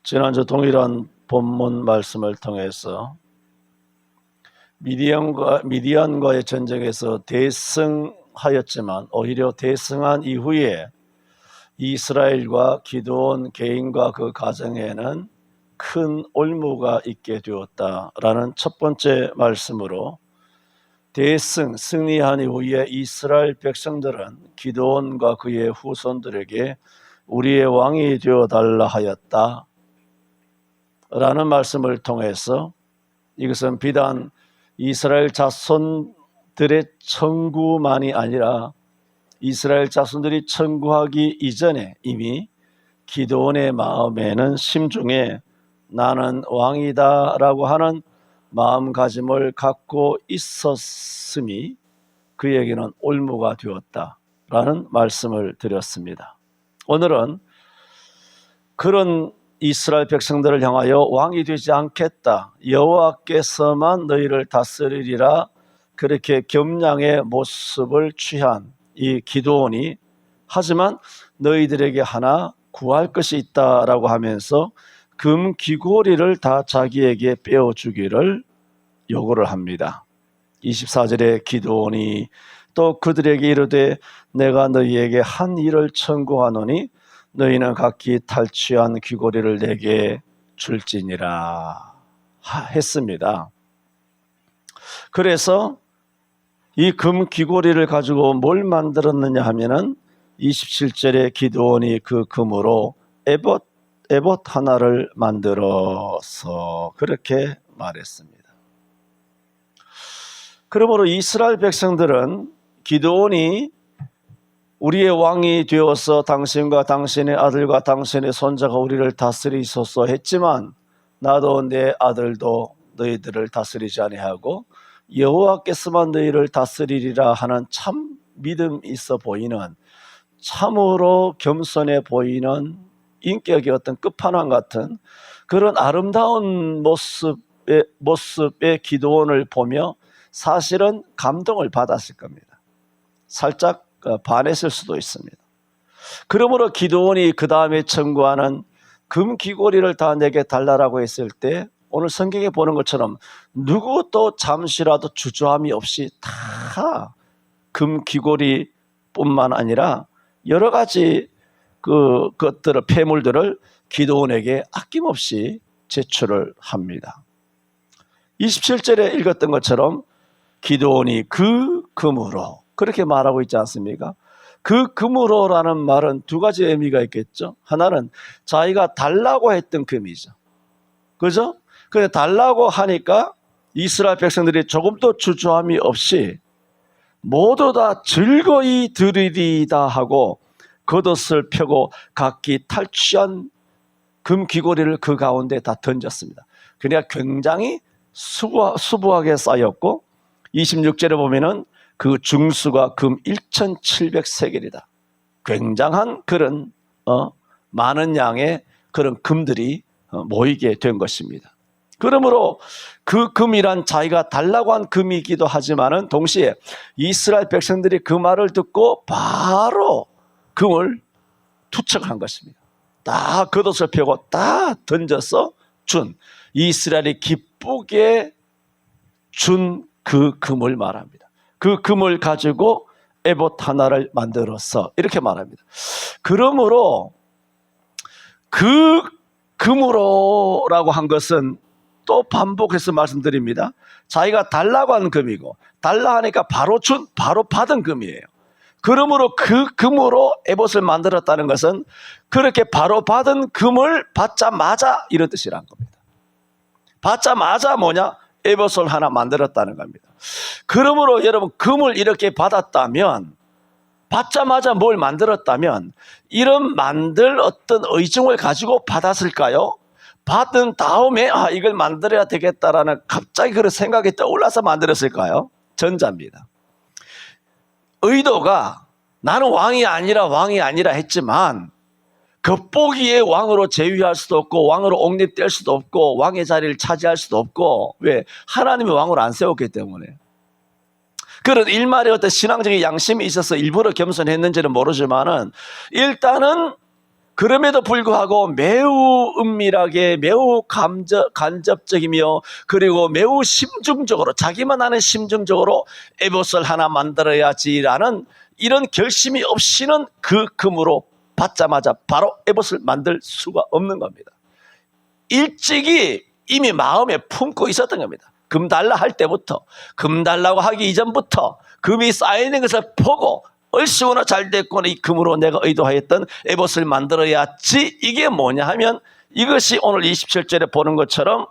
지난주 동일한 본문 말씀을 통해서 미디안과의 전쟁에서 대승하였지만 오히려 대승한 이후에 이스라엘과 기드온 개인과 그 가정에는 큰 올무가 있게 되었다라는 첫 번째 말씀으로 승리한 이후에 이스라엘 백성들은 기드온과 그의 후손들에게 우리의 왕이 되어달라 하였다 라는 말씀을 통해서 이것은 비단 이스라엘 자손들의 청구만이 아니라 이스라엘 자손들이 청구하기 이전에 이미 기드온의 마음에는 심중에 나는 왕이다 라고 하는 마음가짐을 갖고 있었음이 그에게는 올무가 되었다라는 말씀을 드렸습니다. 오늘은 그런 이스라엘 백성들을 향하여 왕이 되지 않겠다, 여호와께서만 너희를 다스리리라, 그렇게 겸양의 모습을 취한 이 기드온이 하지만 너희들에게 하나 구할 것이 있다라고 하면서 금 귀고리를 다 자기에게 빼어주기를 요구를 합니다. 24절에 기드온이 또 그들에게 이르되 내가 너희에게 한 일을 청구하노니 너희는 각기 탈취한 귀고리를 내게 줄지니라 했습니다. 그래서 이 금 귀고리를 가지고 뭘 만들었느냐 하면은 27절에 기드온이 그 금으로 에봇 하나를 만들어서 그렇게 말했습니다. 그러므로 이스라엘 백성들은 기드온이 우리의 왕이 되어서 당신과 당신의 아들과 당신의 손자가 우리를 다스리소서 했지만 나도 내 아들도 너희들을 다스리지 아니하고 여호와께서만 너희를 다스리리라 하는 참 믿음 있어 보이는, 참으로 겸손해 보이는 인격의 어떤 끝판왕 같은 그런 아름다운 모습의 기드온을 보며 사실은 감동을 받았을 겁니다. 살짝 반했을 수도 있습니다. 그러므로 기드온이 그 다음에 청구하는 금 귀고리를 다 내게 달라라고 했을 때 오늘 성경에 보는 것처럼 누구도 잠시라도 주저함이 없이 다 금 귀고리뿐만 아니라 여러 가지 것들을, 폐물들을 기드온에게 아낌없이 제출을 합니다. 27절에 읽었던 것처럼 기드온이 그 금으로 그렇게 말하고 있지 않습니까? 그 금으로라는 말은 두 가지 의미가 있겠죠. 하나는 자기가 달라고 했던 금이죠. 그죠? 근데 달라고 하니까 이스라엘 백성들이 조금도 주저함이 없이 모두 다 즐거이 드리리다 하고 겉옷을 펴고 각기 탈취한 금 귀고리를 그 가운데 다 던졌습니다. 그러니까 굉장히 수부하게 쌓였고 26절에 보면은 그 중수가 금 1700세겔이다. 굉장한 그런 많은 양의 그런 금들이 모이게 된 것입니다. 그러므로 그 금이란 자기가 달라고 한 금이기도 하지만은 동시에 이스라엘 백성들이 그 말을 듣고 바로 금을 투척한 것입니다. 다 겉옷을 펴고 다 던져서 준, 이스라엘이 기쁘게 준 그 금을 말합니다. 그 금을 가지고 에봇 하나를 만들어서 이렇게 말합니다. 그러므로 그 금으로라고 한 것은 또 반복해서 말씀드립니다. 자기가 달라고 한 금이고 달라 하니까 바로 받은 금이에요. 그러므로 그 금으로 에봇을 만들었다는 것은 그렇게 바로 받은 금을 받자마자 이런 뜻이란 겁니다. 받자마자 뭐냐? 에봇을 하나 만들었다는 겁니다. 그러므로 여러분 금을 이렇게 받았다면, 받자마자 뭘 만들었다면 이런 만들 어떤 의중을 가지고 받았을까요? 받은 다음에 이걸 만들어야 되겠다라는 갑자기 그런 생각이 떠올라서 만들었을까요? 전자입니다. 의도가 나는 왕이 아니라 했지만 겉보기에 왕으로 제위할 수도 없고 왕으로 옹립될 수도 없고 왕의 자리를 차지할 수도 없고, 왜? 하나님이 왕으로 안 세웠기 때문에. 그런 일말의 어떤 신앙적인 양심이 있어서 일부러 겸손했는지는 모르지만은 일단은 그럼에도 불구하고 매우 은밀하게, 매우 간접적이며, 그리고 매우 심중적으로, 자기만 아는 심중적으로 에봇을 하나 만들어야지라는 이런 결심이 없이는 그 금으로 받자마자 바로 에봇을 만들 수가 없는 겁니다. 일찍이 이미 마음에 품고 있었던 겁니다. 금 달라 할 때부터, 금 달라고 하기 이전부터 금이 쌓이는 것을 보고 얼씨구나 잘 됐구나, 이 금으로 내가 의도하였던 에봇을 만들어야지. 이게 뭐냐 하면 이것이 오늘 27절에 보는 것처럼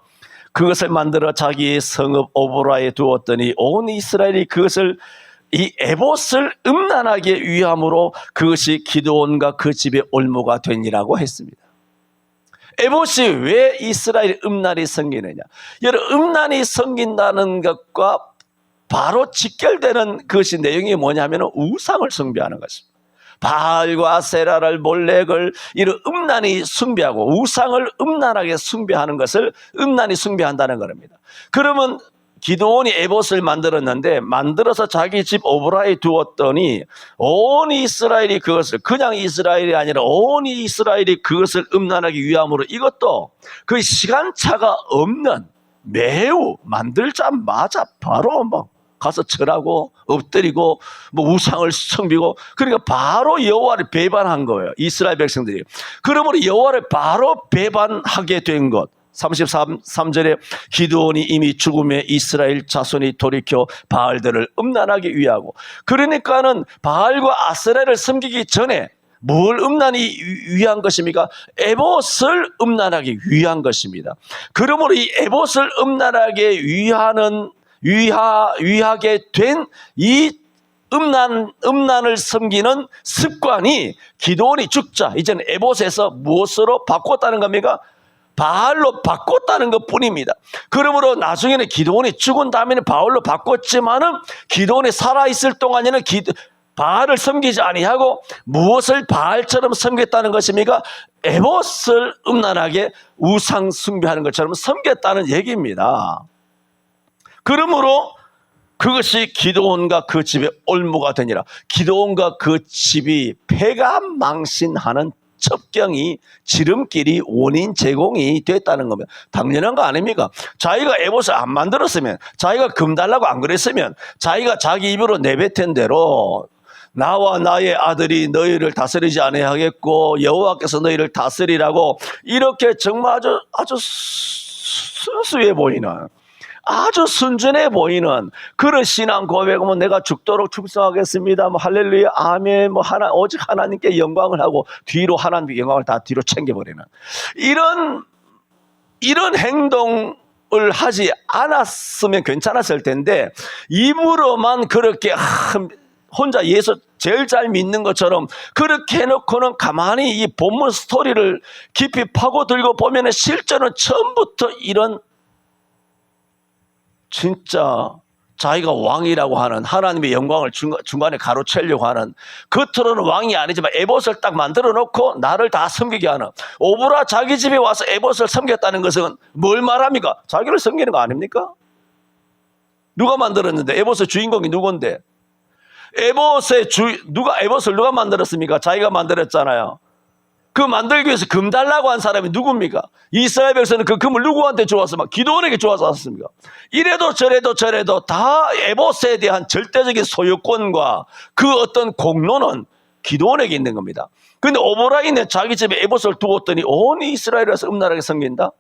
그것을 만들어 자기의 성읍 오보라에 두었더니 온 이스라엘이 그것을, 이 에봇을 음란하게 위함으로 그것이 기드온과 그 집의 올무가 되니라고 했습니다. 에봇이 왜 이스라엘 음란이 생기느냐? 여러분, 음란이 생긴다는 것과 바로 직결되는 것이 내용이 뭐냐 하면 우상을 숭배하는 것입니다. 바알과 세라를, 몰렉을 이런 음란히 숭배하고 우상을 음란하게 숭배하는 것을 음란히 숭배한다는 겁니다. 그러면 기드온이 에봇을 만들었는데, 만들어서 자기 집 오보라에 두었더니 온 이스라엘이 그것을, 그냥 이스라엘이 아니라 온 이스라엘이 그것을 음란하게 위함으로, 이것도 그 시간차가 없는, 매우 만들자마자 바로 막 가서 절하고 엎드리고 뭐 우상을 섬기고, 그러니까 바로 여호와를 배반한 거예요, 이스라엘 백성들이. 그러므로 여호와를 바로 배반하게 된 것. 33절에 기드온이 이미 죽음에 이스라엘 자손이 돌이켜 바알들을 음란하게 위하고, 그러니까는 바알과 아세라를 섬기기 전에 뭘 음란히 위한 것입니까? 에봇을 음란하게 위한 것입니다. 그러므로 이 에봇을 음란하게 위하게 된 이 음란을 섬기는 습관이 기드온이 죽자 이제는 에봇에서 무엇으로 바꿨다는 겁니까? 바알로 바꿨다는 것 뿐입니다. 그러므로 나중에는 기드온이 죽은 다음에는 바알로 바꿨지만은 기드온이 살아있을 동안에는 바알을 섬기지 아니하고 무엇을 바알처럼 섬겼다는 것입니까? 에봇을 음란하게 우상 숭배하는 것처럼 섬겼다는 얘기입니다. 그러므로 그것이 기드온과 그 집의 올무가 되니라. 기드온과 그 집이 패가 망신하는 첩경이, 지름길이, 원인 제공이 됐다는 겁니다. 당연한 거 아닙니까? 자기가 에봇을 안 만들었으면, 자기가 금 달라고 안 그랬으면, 자기가 자기 입으로 내뱉은 대로 나와 나의 아들이 너희를 다스리지 아니하겠고 여호와께서 너희를 다스리라고, 이렇게 정말 아주 순수해 보이는, 아주 순전해 보이는 그런 신앙 고백은 내가 죽도록 충성하겠습니다, 뭐 할렐루야 아멘, 뭐 오직 하나님께 영광을 하고 뒤로 하나님께 영광을 다 뒤로 챙겨버리는 이런 행동을 하지 않았으면 괜찮았을 텐데, 입으로만 그렇게 혼자 예수 제일 잘 믿는 것처럼 그렇게 해놓고는 가만히 이 본문 스토리를 깊이 파고들고 보면 실제는 처음부터 이런, 진짜 자기가 왕이라고 하는, 하나님의 영광을 중간에 가로채려고 하는, 겉으로는 왕이 아니지만 에봇을 딱 만들어 놓고 나를 다 섬기게 하는, 오보라 자기 집에 와서 에봇을 섬겼다는 것은 뭘 말합니까? 자기를 섬기는 거 아닙니까? 누가 만들었는데? 에봇의 주인공이 누군데? 누가 에봇을 만들었습니까? 자기가 만들었잖아요. 그 만들기 위해서 금 달라고 한 사람이 누굽니까? 이스라엘 백성은 그 금을 누구한테 주어서 기드온에게 주어서 왔습니까? 이래도 저래도 다 에봇에 대한 절대적인 소유권과 그 어떤 공로는 기드온에게 있는 겁니다. 그런데 오보라에 있는 자기 집에 에봇을 두었더니 온 이스라엘에서 음란하게 섬긴다?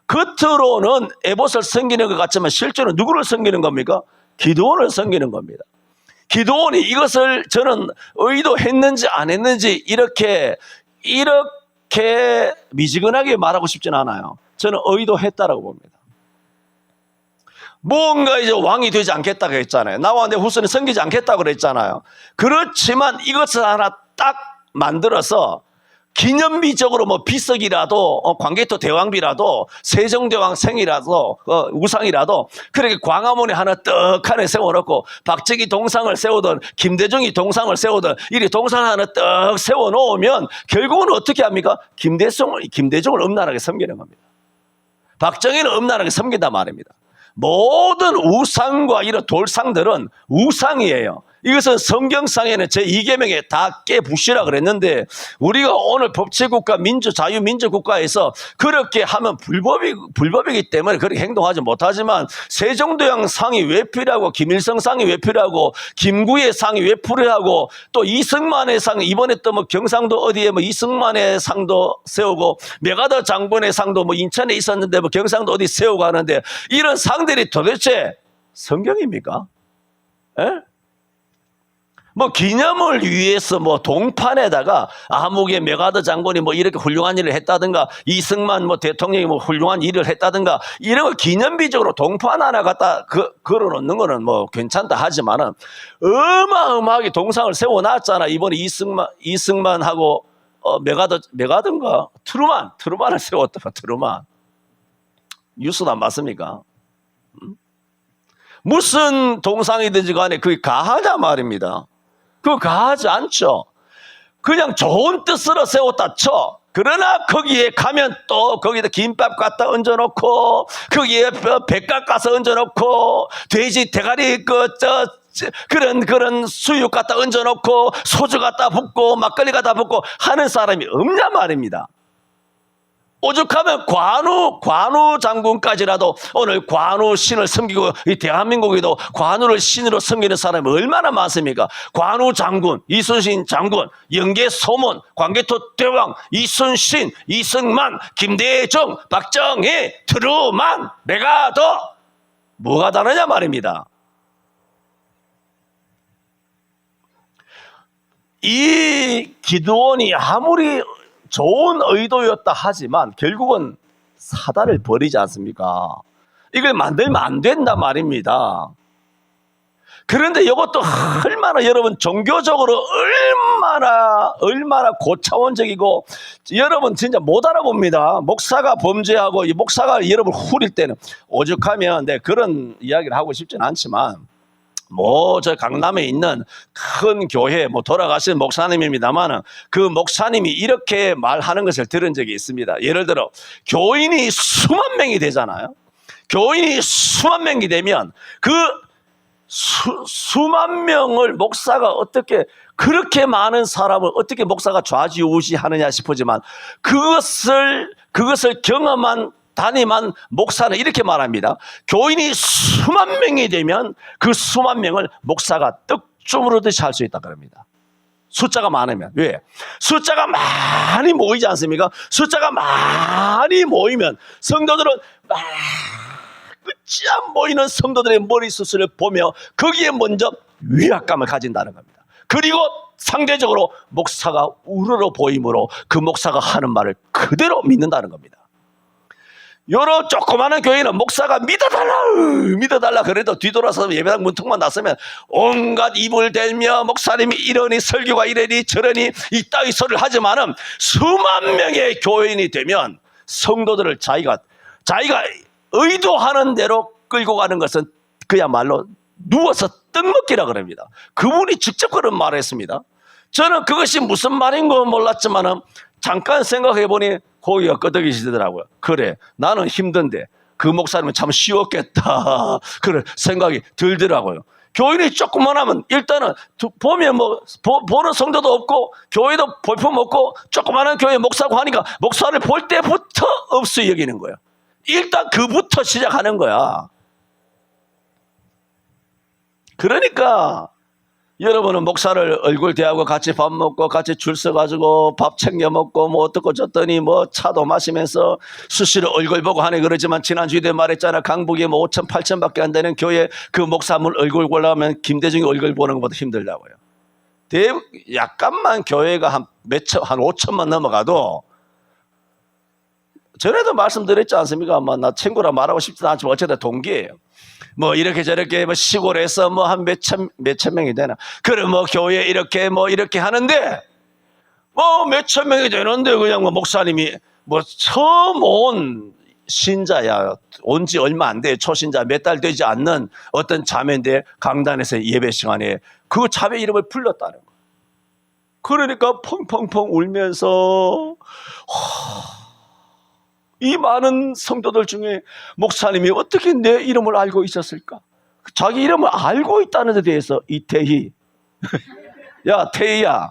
겉으로는 에봇을 섬기는 것 같지만 실제로 누구를 섬기는 겁니까? 기드온을 섬기는 겁니다. 기드온이 이것을 저는 의도했는지 안 했는지 이렇게 미지근하게 말하고 싶진 않아요. 저는 의도했다라고 봅니다. 뭔가 이제 왕이 되지 않겠다고 했잖아요. 나와 내 후손이 섬기지 않겠다고 그랬잖아요. 그렇지만 이것을 하나 딱 만들어서 기념비적으로 뭐 비석이라도 광개토 대왕비라도 세종대왕 생이라도 우상이라도 그렇게 광화문에 하나 떡하나 세워놓고 박정희 동상을 세우든 김대중이 동상을 세우든 이리 동상 하나 떡 세워놓으면 결국은 어떻게 합니까? 김대중을 음란하게 섬기는 겁니다. 박정희는 음란하게 섬긴단 말입니다. 모든 우상과 이런 돌상들은 우상이에요. 이것은 성경상에는 제2계명에 다 깨부시라 그랬는데 우리가 오늘 법치국가 자유민주국가에서 그렇게 하면 불법이기 때문에 그렇게 행동하지 못하지만 세종대왕 상이 왜 필요하고 김일성 상이 왜 필요하고 김구의 상이 왜 필요하고 또 이승만의 상 이번에 또 뭐 경상도 어디에 뭐 이승만의 상도 세우고 메가더 장군의 상도 뭐 인천에 있었는데 뭐 경상도 어디 세우고 하는데 이런 상들이 도대체 성경입니까? 에? 뭐 기념을 위해서 뭐 동판에다가 아무개 메가더 장군이 뭐 이렇게 훌륭한 일을 했다든가 이승만 뭐 대통령이 뭐 훌륭한 일을 했다든가 이런 걸 기념비적으로 동판 하나 갖다 걸어놓는 거는 뭐 괜찮다 하지만은 어마어마하게 동상을 세워놨잖아. 이번에 이승만하고 메가더인가 트루만을 세웠다. 트루만 뉴스도 안 봤습니까? 무슨 동상이든지 간에 그게 가하냐 말입니다. 그거 가하지 않죠. 그냥 좋은 뜻으로 세웠다 쳐. 그러나 거기에 가면 또 거기다 김밥 갖다 얹어놓고 거기에 배 깎아서 얹어놓고 돼지 대가리 그런 수육 갖다 얹어놓고 소주 갖다 붓고 막걸리 갖다 붓고 하는 사람이 없냐 말입니다. 오죽하면 관우 장군까지라도 오늘 관우 신을 섬기고 이 대한민국에도 관우를 신으로 섬기는 사람이 얼마나 많습니까? 관우 장군, 이순신 장군, 영계 소문, 광개토 대왕, 이순신, 이승만, 김대중, 박정희, 트루만, 메가더 뭐가 다르냐 말입니다. 이 기드온이 아무리 좋은 의도였다 하지만 결국은 사다를 버리지 않습니까? 이걸 만들면 안 된단 말입니다. 그런데 이것도 얼마나 여러분 종교적으로 얼마나 고차원적이고 여러분 진짜 못 알아봅니다. 목사가 범죄하고 이 목사가 여러분 후릴 때는 오죽하면 그런 이야기를 하고 싶지는 않지만 저 강남에 있는 큰 교회 돌아가신 목사님입니다만 그 목사님이 이렇게 말하는 것을 들은 적이 있습니다. 예를 들어 교인이 수만 명이 되잖아요. 교인이 수만 명이 되면 그 수만 명을 목사가 어떻게 그렇게 많은 사람을 어떻게 목사가 좌지우지하느냐 싶지만 그것을 경험한 담임한 목사는 이렇게 말합니다. 교인이 수만 명이 되면 그 수만 명을 목사가 떡주무르듯이 할 수 있다 그럽니다. 숫자가 많으면. 왜? 숫자가 많이 모이지 않습니까? 숫자가 많이 모이면 성도들은 끝이 안 보이는 성도들의 머리숱을 보며 거기에 먼저 위압감을 가진다는 겁니다. 그리고 상대적으로 목사가 우러러 보이므로 그 목사가 하는 말을 그대로 믿는다는 겁니다. 요런 조그마한 교회는 목사가 믿어달라 그래도 뒤돌아서 예배당 문턱만 났으면 온갖 입을 대며 목사님이 이러니 설교가 이러니 저러니 이따위 소리를 하지만은 수만 명의 교인이 되면 성도들을 자기가 의도하는 대로 끌고 가는 것은 그야말로 누워서 떡 먹기라 그럽니다. 그분이 직접 그런 말을 했습니다. 저는 그것이 무슨 말인 건 몰랐지만은 잠깐 생각해 보니 고기가 끄덕이시더라고요. 그래, 나는 힘든데 그 목사님은 참 쉬웠겠다. 그런 생각이 들더라고요. 교인이 조금만 하면 일단은 보면 보는 성도도 없고 교회도 볼품 없고 조그마한 교회 목사고 하니까 목사를 볼 때부터 없이 여기는 거예요. 일단 그부터 시작하는 거야. 그러니까 여러분은 목사를 얼굴 대하고 같이 밥 먹고 같이 줄 서가지고 밥 챙겨 먹고 어떻고 저더니 차도 마시면서 수시로 얼굴 보고 하네 그러지만 지난주에도 말했잖아. 강북에 5천 8천밖에 안 되는 교회 그 목사물 얼굴 보려면 김대중이 얼굴 보는 것보다 힘들다고요. 약간만 교회가 한 5천만 넘어가도 전에도 말씀드렸지 않습니까? 나 친구라 말하고 싶지는 않지만 어쨌든 동기예요. 이렇게 저렇게 시골에서 한 몇천 명이 되나. 그럼 교회 이렇게 하는데 몇천 명이 되는데 그냥 목사님이 처음 온 신자야. 온 지 얼마 안 돼. 초신자 몇 달 되지 않는 어떤 자매인데 강단에서 예배 시간에 그 자매 이름을 불렀다는 거예요. 그러니까 펑펑펑 울면서 이 많은 성도들 중에 목사님이 어떻게 내 이름을 알고 있었을까? 자기 이름을 알고 있다는 데 대해서 이태희 야, 태희야.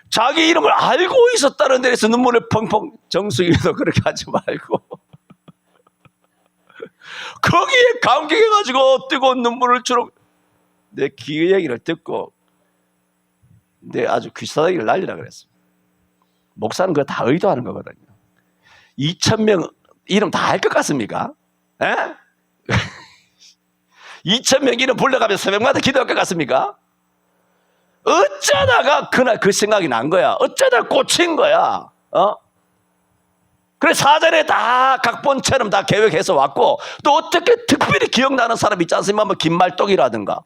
자기 이름을 알고 있었다는 데에서 눈물을 펑펑, 정수기도 그렇게 하지 말고. 거기에 감격해가지고 뜨거운 눈물을 주로 내 그 얘기를 듣고 내 아주 귀싸대기를 날리라 그랬어. 목사는 그거 다 의도하는 거거든요. 2,000명 이름 다 알 것 같습니까? 2,000명 이름 불러가면 새벽마다 기도할 것 같습니까? 어쩌다가 그날 그 생각이 난 거야. 어쩌다 꽂힌 거야. 그래 사전에 다 각본처럼 다 계획해서 왔고 또 어떻게 특별히 기억나는 사람 있지 않습니까? 뭐 김말동이라든가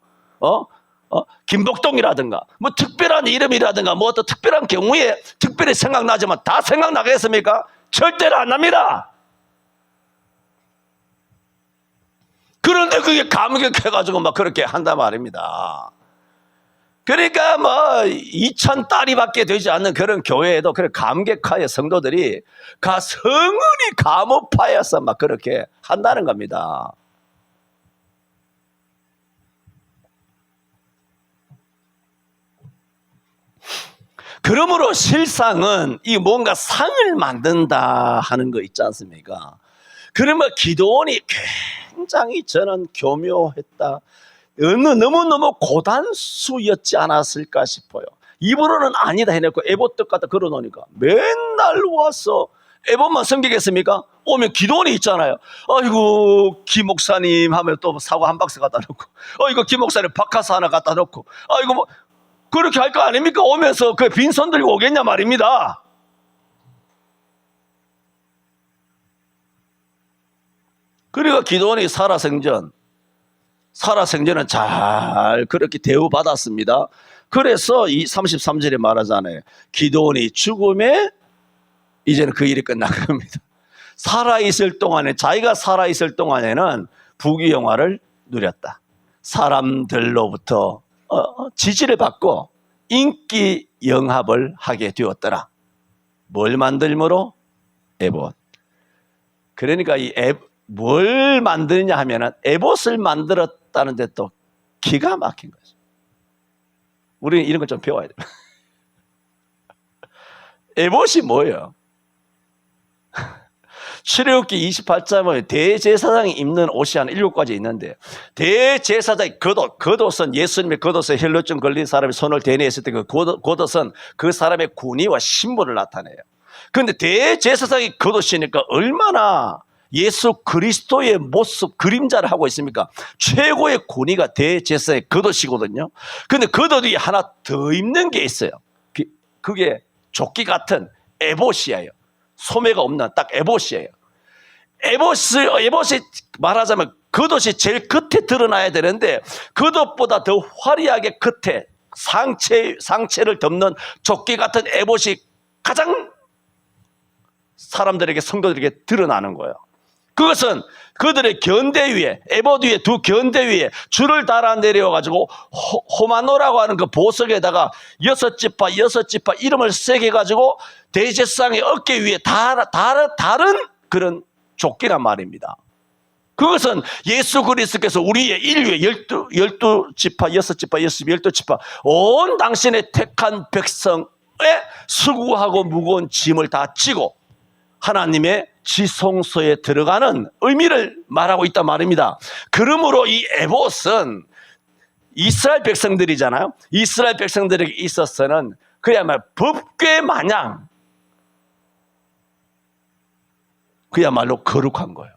김복동이라든가 뭐 특별한 이름이라든가 뭐 어떤 특별한 경우에 특별히 생각나지만 다 생각나겠습니까? 절대로 안 납니다. 그런데 그게 감격해가지고 막 그렇게 한단 말입니다. 그러니까 뭐 2,000딸이밖에 되지 않는 그런 교회에도 그런 감격하여 성도들이 성은이 감업하여서 막 그렇게 한다는 겁니다. 그러므로 실상은 이 뭔가 상을 만든다 하는 거 있지 않습니까? 그러면 기도원이 굉장히 저는 교묘했다. 너무너무 고단수였지 않았을까 싶어요. 입으로는 아니다 해놓고 에봇 갖다 걸어놓으니까 맨날 와서 에봇만 섬기겠습니까? 오면 기도원이 있잖아요. 아이고 김 목사님 하면 또 사과 한 박스 갖다 놓고 아이고 김 목사님 박카스 하나 갖다 놓고 아이고 뭐 그렇게 할 거 아닙니까? 오면서 그 빈손 들고 오겠냐 말입니다. 그리고 기도원이 살아생전은 잘 그렇게 대우받았습니다. 그래서 이 33절에 말하잖아요. 기도원이 죽음에 이제는 그 일이 끝난 겁니다. 자기가 살아있을 동안에는 부귀영화를 누렸다. 사람들로부터 지지를 받고 인기 영합을 하게 되었더라. 뭘 만들므로? 에봇. 그러니까 뭘 만드느냐 하면은 에봇을 만들었다는데 또 기가 막힌 거죠. 우리는 이런 걸 좀 배워야 돼요. 에봇이 뭐예요? 출애굽기 28장에 대제사장이 입는 옷이 한 7가지 있는데 대제사장의 겉옷은 예수님의 겉옷에 혈루증 걸린 사람이 손을 대내했을 때 그 겉옷은 그 사람의 군의와 신분을 나타내요. 그런데 대제사장이 겉옷이니까 얼마나 예수 그리스도의 모습 그림자를 하고 있습니까? 최고의 군의가 대제사장의 겉옷이거든요. 그런데 겉옷 위에 하나 더 입는 게 있어요. 그게 조끼 같은 에봇이에요. 소매가 없는 딱 에봇이에요. 에봇이 말하자면 겉옷이 제일 겉에 드러나야 되는데 겉옷보다 더 화려하게 겉에 상체를 덮는 조끼 같은 에봇이 가장 사람들에게 성도들에게 드러나는 거예요. 그것은 그들의 견대 위에 에봇 위에 두 견대 위에 줄을 달아 내려가지고 호마노라고 하는 그 보석에다가 6지파 이름을 새겨 가지고 대제사장의 어깨 위에 다른 그런 조끼란 말입니다. 그것은 예수 그리스도께서 우리의 인류의 12지파 12지파 온 당신의 택한 백성의 수고하고 무거운 짐을 다 지고 하나님의 지성소에 들어가는 의미를 말하고 있단 말입니다. 그러므로 이 에봇은 이스라엘 백성들이잖아요. 이스라엘 백성들에게 있어서는 그야말로 법궤 마냥 그야말로 거룩한 거예요.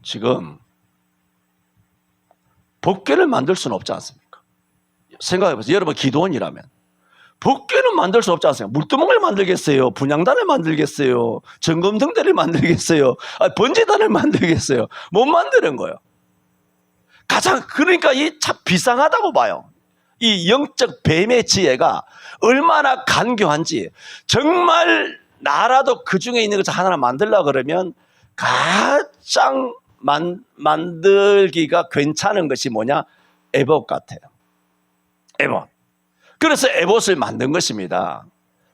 지금 법궤를 만들 수는 없지 않습니까? 생각해보세요. 여러분 기도원이라면 법궤는 만들 수 없지 않습니까? 물두멍을 만들겠어요? 분향단을 만들겠어요? 점검등대를 만들겠어요? 번제단을 만들겠어요? 못 만드는 거예요. 그러니까 이 참 비상하다고 봐요. 이 영적 뱀의 지혜가 얼마나 간교한지. 정말 나라도 그 중에 있는 것을 하나 만들려고 그러면 가장 만들기가 괜찮은 것이 뭐냐? 에봇 같아요. 에봇. 그래서 에봇을 만든 것입니다.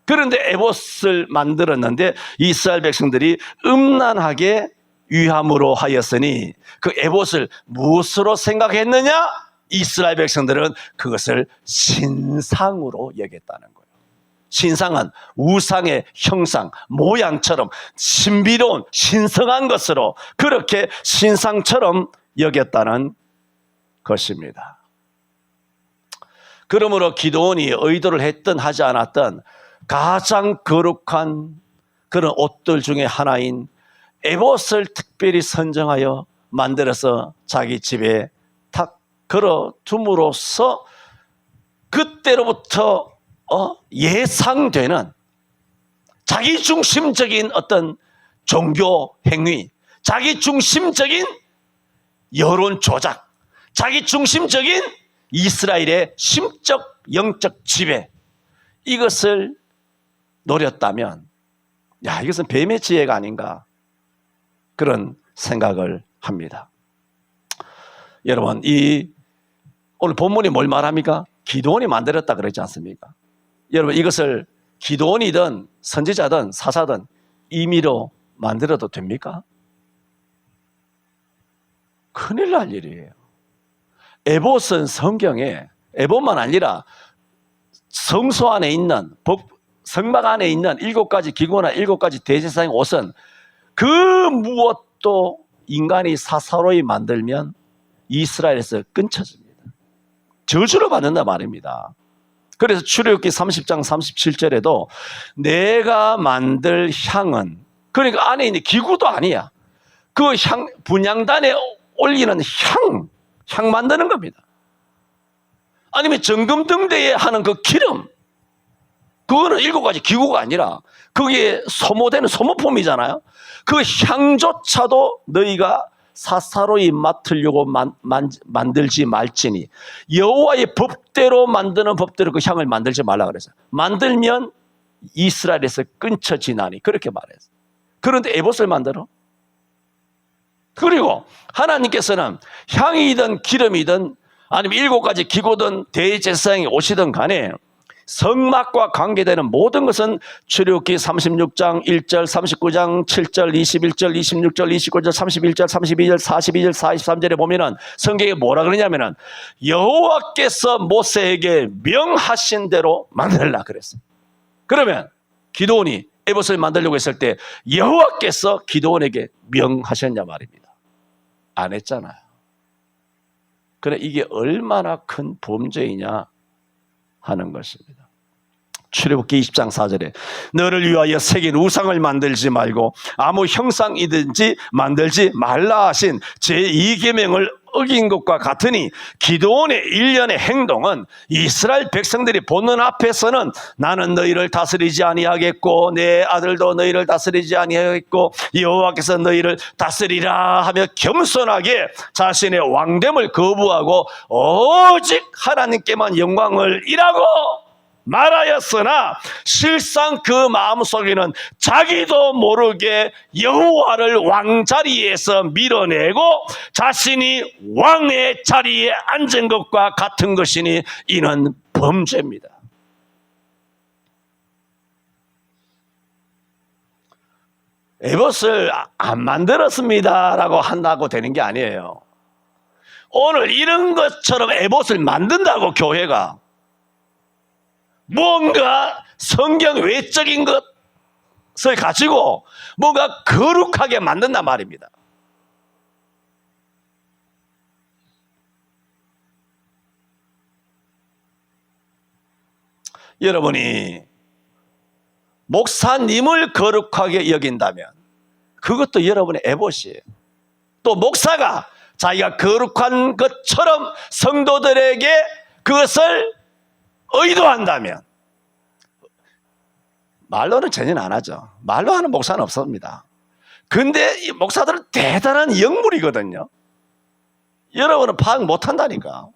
그런데 에봇을 만들었는데 이스라엘 백성들이 음란하게 위함으로 하였으니 그 에봇을 무엇으로 생각했느냐? 이스라엘 백성들은 그것을 신상으로 여겼다는 거예요. 신상은 우상의 형상, 모양처럼 신비로운 신성한 것으로 그렇게 신상처럼 여겼다는 것입니다. 그러므로 기드온이 의도를 했든 하지 않았든 가장 거룩한 그런 옷들 중에 하나인 에봇을 특별히 선정하여 만들어서 자기 집에 탁 걸어둠으로써 그때로부터 예상되는 자기 중심적인 어떤 종교 행위, 자기 중심적인 여론 조작, 자기 중심적인 이스라엘의 심적 영적 지배, 이것을 노렸다면 이것은 뱀의 지혜가 아닌가 그런 생각을 합니다. 여러분, 오늘 본문이 뭘 말합니까? 기드온이 만들었다 그러지 않습니까? 여러분, 이것을 기드온이든 선지자든 사사든 임의로 만들어도 됩니까? 큰일 날 일이에요. 에봇은 성경에 에봇만 아니라 성소 안에 있는 성막 안에 있는 7가지 기구나 7가지 대제사장의 옷은 그 무엇도 인간이 사사로이 만들면 이스라엘에서 끊쳐집니다. 저주를 받는다 말입니다. 그래서 출애굽기 30장 37절에도 내가 만들 향은, 그러니까 안에 있는 기구도 아니야. 그 분향단에 올리는 향 만드는 겁니다. 아니면 정금등대에 하는 그 기름, 그거는 7가지 기구가 아니라 그게 소모되는 소모품이잖아요. 그 향조차도 너희가 사사로이 맡으려고 만들지 말지니 여호와의 법대로 만드는 법대로 그 향을 만들지 말라 그랬어요. 만들면 이스라엘에서 끊쳐지나니 그렇게 말했어요. 그런데 에봇을 만들어? 그리고 하나님께서는 향이든 기름이든 아니면 7가지 기구든 대제사장이 오시든 간에 성막과 관계되는 모든 것은 출애굽기 36장 1절, 39장 7절, 21절, 26절, 29절, 31절, 32절, 42절, 43절에 보면은 성경에 뭐라 그러냐면은 여호와께서 모세에게 명하신 대로 만들라 그랬어요. 그러면 기드온이 에봇을 만들려고 했을 때 여호와께서 기드온에게 명하셨냐 말입니다. 안 했잖아요. 그래, 이게 얼마나 큰 범죄이냐 하는 것입니다. 출애굽기 20장 4절에 너를 위하여 새긴 우상을 만들지 말고 아무 형상이든지 만들지 말라 하신 제2계명을 어긴 것과 같으니 기드온의 일련의 행동은 이스라엘 백성들이 보는 앞에서는 나는 너희를 다스리지 아니하겠고 내 아들도 너희를 다스리지 아니하겠고 여호와께서 너희를 다스리라 하며 겸손하게 자신의 왕됨을 거부하고 오직 하나님께만 영광을 일하고 말하였으나 실상 그 마음속에는 자기도 모르게 여호와를 왕자리에서 밀어내고 자신이 왕의 자리에 앉은 것과 같은 것이니 이는 범죄입니다. 에봇을 안 만들었습니다 라고 한다고 되는 게 아니에요. 오늘 이런 것처럼 에봇을 만든다고 교회가 뭔가 성경 외적인 것을 가지고 뭔가 거룩하게 만든단 말입니다. 여러분이 목사님을 거룩하게 여긴다면 그것도 여러분의 에봇이에요. 또 목사가 자기가 거룩한 것처럼 성도들에게 그것을 의도한다면, 말로는 전혀 안 하죠. 말로 하는 목사는 없습니다. 근데 이 목사들은 대단한 영물이거든요. 여러분은 파악 못한다니까.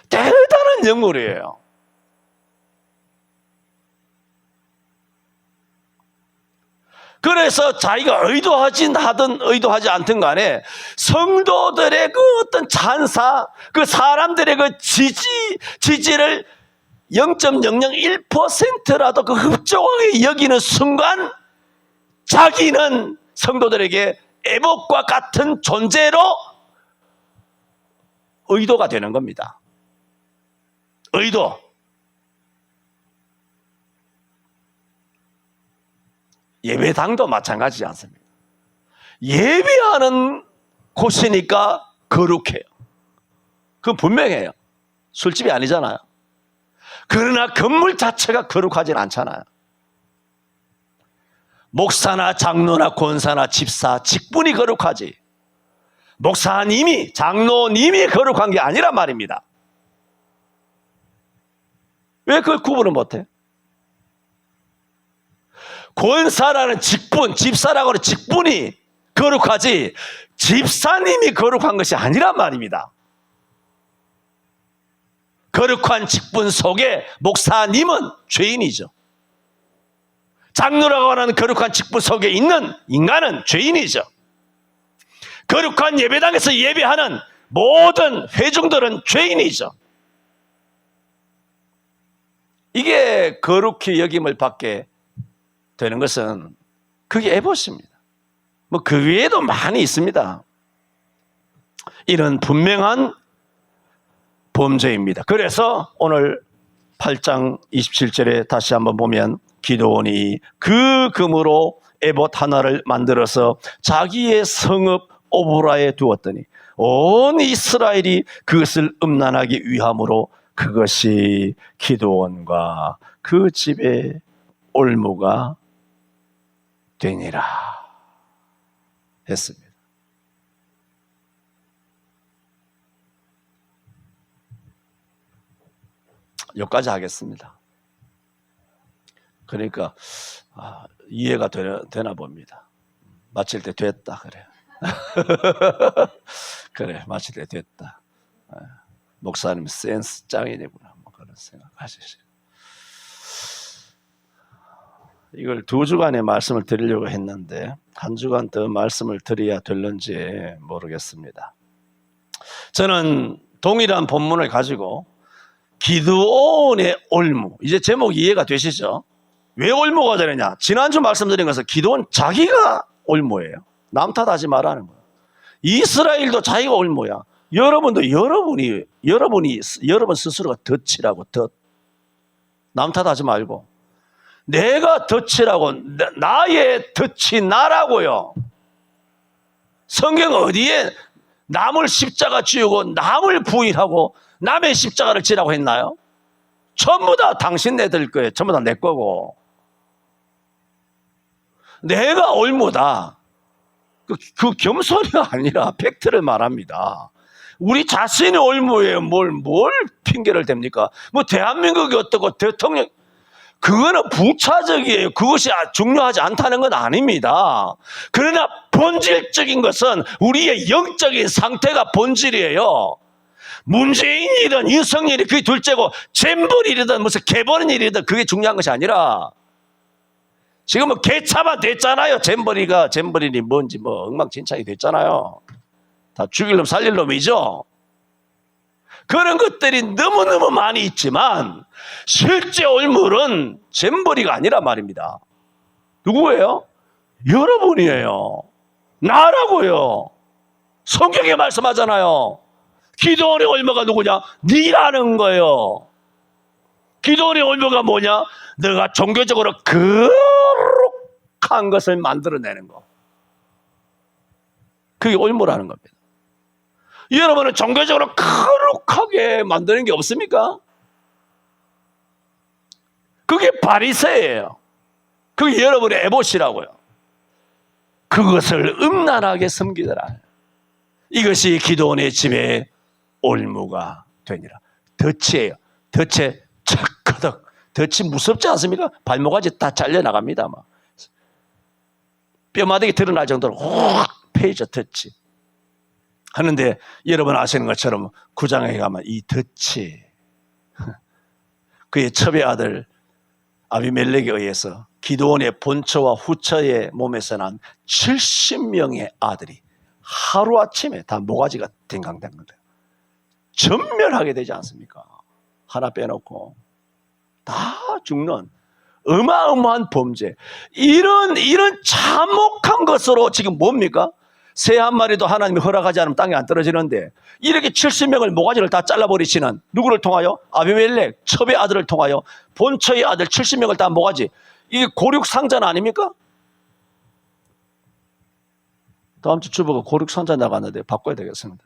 대단한 영물이에요. 그래서 자기가 의도하진 하든 의도하지 않든 간에 성도들의 그 어떤 찬사, 그 사람들의 그 지지를 0.001%라도 그 흡족하게 여기는 순간 자기는 성도들에게 에봇과 같은 존재로 의도가 되는 겁니다. 의도. 예배당도 마찬가지지 않습니까? 예배하는 곳이니까 거룩해요. 그건 분명해요. 술집이 아니잖아요. 그러나 건물 자체가 거룩하진 않잖아요. 목사나 장로나 권사나 집사, 직분이 거룩하지. 목사님이, 장로님이 거룩한 게 아니란 말입니다. 왜 그걸 구분을 못해? 권사라는 직분, 집사라고 하는 직분이 거룩하지 집사님이 거룩한 것이 아니란 말입니다. 거룩한 직분 속에 목사님은 죄인이죠. 장로라고 하는 거룩한 직분 속에 있는 인간은 죄인이죠. 거룩한 예배당에서 예배하는 모든 회중들은 죄인이죠. 이게 거룩히 여김을 받게 되는 것은 그게 에봇입니다. 뭐 그 외에도 많이 있습니다. 이런 분명한 범죄입니다. 그래서 오늘 8장 27절에 다시 한번 보면 기드온이 그 금으로 에봇 하나를 만들어서 자기의 성읍 오보라에 두었더니 온 이스라엘이 그것을 음란하기 위함으로 그것이 기드온과 그 집의 올무가 되니라 했습니다. 여기까지 하겠습니다. 그러니까 이해가 되나 봅니다. 마칠 때 됐다 그래. 그래, 마칠 때 됐다. 목사님 센스 짱이네구나. 뭐 그런 생각하시죠. 이걸 2주간의 말씀을 드리려고 했는데 1주간 더 말씀을 드려야 될는지 모르겠습니다. 저는 동일한 본문을 가지고 기드온의 올무, 이제 제목 이해가 되시죠? 왜 올무가 되느냐? 지난주 말씀드린 것은 기드온 자기가 올무예요. 남 탓하지 말라는 거예요. 이스라엘도 자기가 올무야. 여러분도 여러분 스스로가 덫이라고, 덫. 남 탓하지 말고 내가 덫이라고, 나의 덫이 나라고요. 성경 어디에 남을 십자가 지우고 남을 부인하고 남의 십자가를 지라고 했나요? 전부 다 당신네들 거예요. 전부 다 내 거고. 내가 올무다. 그 겸손이가 아니라 팩트를 말합니다. 우리 자신이 올무예요. 뭘 핑계를 댑니까? 뭐 대한민국이 어떻고 대통령, 그거는 부차적이에요. 그것이 중요하지 않다는 건 아닙니다. 그러나 본질적인 것은 우리의 영적인 상태가 본질이에요. 문재인이든 윤석열이 그게 둘째고 잼버리든 무슨 개버린일이든 그게 중요한 것이 아니라 지금 뭐 개차만 됐잖아요. 잼버린이 뭔지 뭐 엉망진창이 됐잖아요. 다 죽일 놈 살릴 놈이죠. 그런 것들이 너무너무 많이 있지만 실제 올물은 잼버리가 아니란 말입니다. 누구예요? 여러분이에요. 나라고요. 성경에 말씀하잖아요. 기드온의 올무가 누구냐? 네라는 거예요. 기드온의 올무가 뭐냐? 너가 종교적으로 거룩한 것을 만들어내는 거. 그게 올무라는 겁니다. 여러분은 종교적으로 거룩하게 만드는 게 없습니까? 그게 바리새예요. 그게 여러분의 에봇이라고요. 그것을 음란하게 섬기더라. 이것이 기드온의 집에 올무가 되니라. 덫이에요. 덫에 착커덕. 덫이 무섭지 않습니까? 발목까지 다 잘려나갑니다. 막. 뼈마득이 드러날 정도로 확 패이죠. 덫이. 하는데 여러분 아시는 것처럼 9장에 가면 이 덫이 그의 첩의 아들 아비멜렉에 의해서 기드온의 본처와 후처의 몸에서 난 70명의 아들이 하루아침에 다 모가지가 댕강댕강 돼요. 전멸하게 되지 않습니까? 하나 빼놓고 다 죽는 어마어마한 범죄. 이런 참혹한 것으로 지금 뭡니까? 새 한 마리도 하나님이 허락하지 않으면 땅에 안 떨어지는데 이렇게 70명을 모가지를 다 잘라버리시는 누구를 통하여? 아비멜렉 첩의 아들을 통하여 본처의 아들 70명을 다 모가지. 이게 고륙상전 아닙니까? 다음 주 주보가 고륙상전 나갔는데 바꿔야 되겠습니다.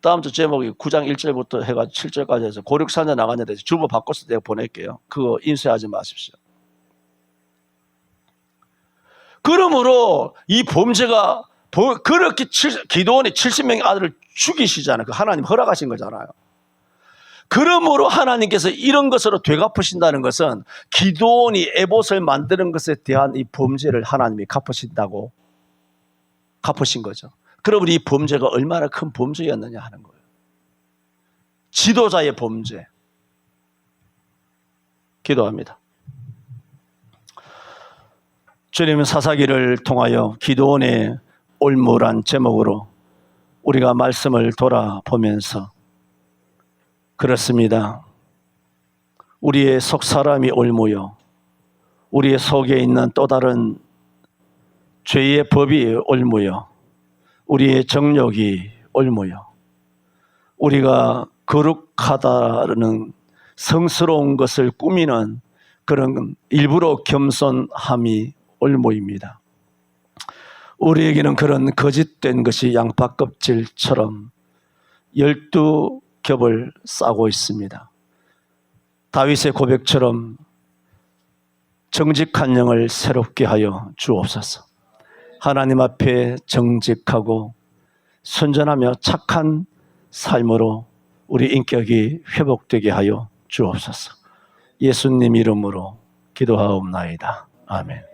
다음 주 제목이 9장 1절부터 해가지고 7절까지 해서 고륙상전 나갔는데 주보 바꿔서 내가 보낼게요. 그거 인쇄하지 마십시오. 그러므로 이 범죄가 그렇게 기도원이 70명의 아들을 죽이시잖아요. 그 하나님 허락하신 거잖아요. 그러므로 하나님께서 이런 것으로 되갚으신다는 것은 기도원이 에봇을 만드는 것에 대한 이 범죄를 하나님이 갚으신 거죠. 그러면 이 범죄가 얼마나 큰 범죄였느냐 하는 거예요. 지도자의 범죄. 기도합니다. 주님은 사사기를 통하여 기도원의 올무란 제목으로 우리가 말씀을 돌아보면서 그렇습니다. 우리의 속 사람이 올무요 우리의 속에 있는 또 다른 죄의 법이 올무요 우리의 정욕이 올무요 우리가 거룩하다는 성스러운 것을 꾸미는 그런 일부러 겸손함이 올무입니다. 우리에게는 그런 거짓된 것이 양파 껍질처럼 12겹을 싸고 있습니다. 다윗의 고백처럼 정직한 영을 새롭게 하여 주옵소서. 하나님 앞에 정직하고 순전하며 착한 삶으로 우리 인격이 회복되게 하여 주옵소서. 예수님 이름으로 기도하옵나이다. 아멘.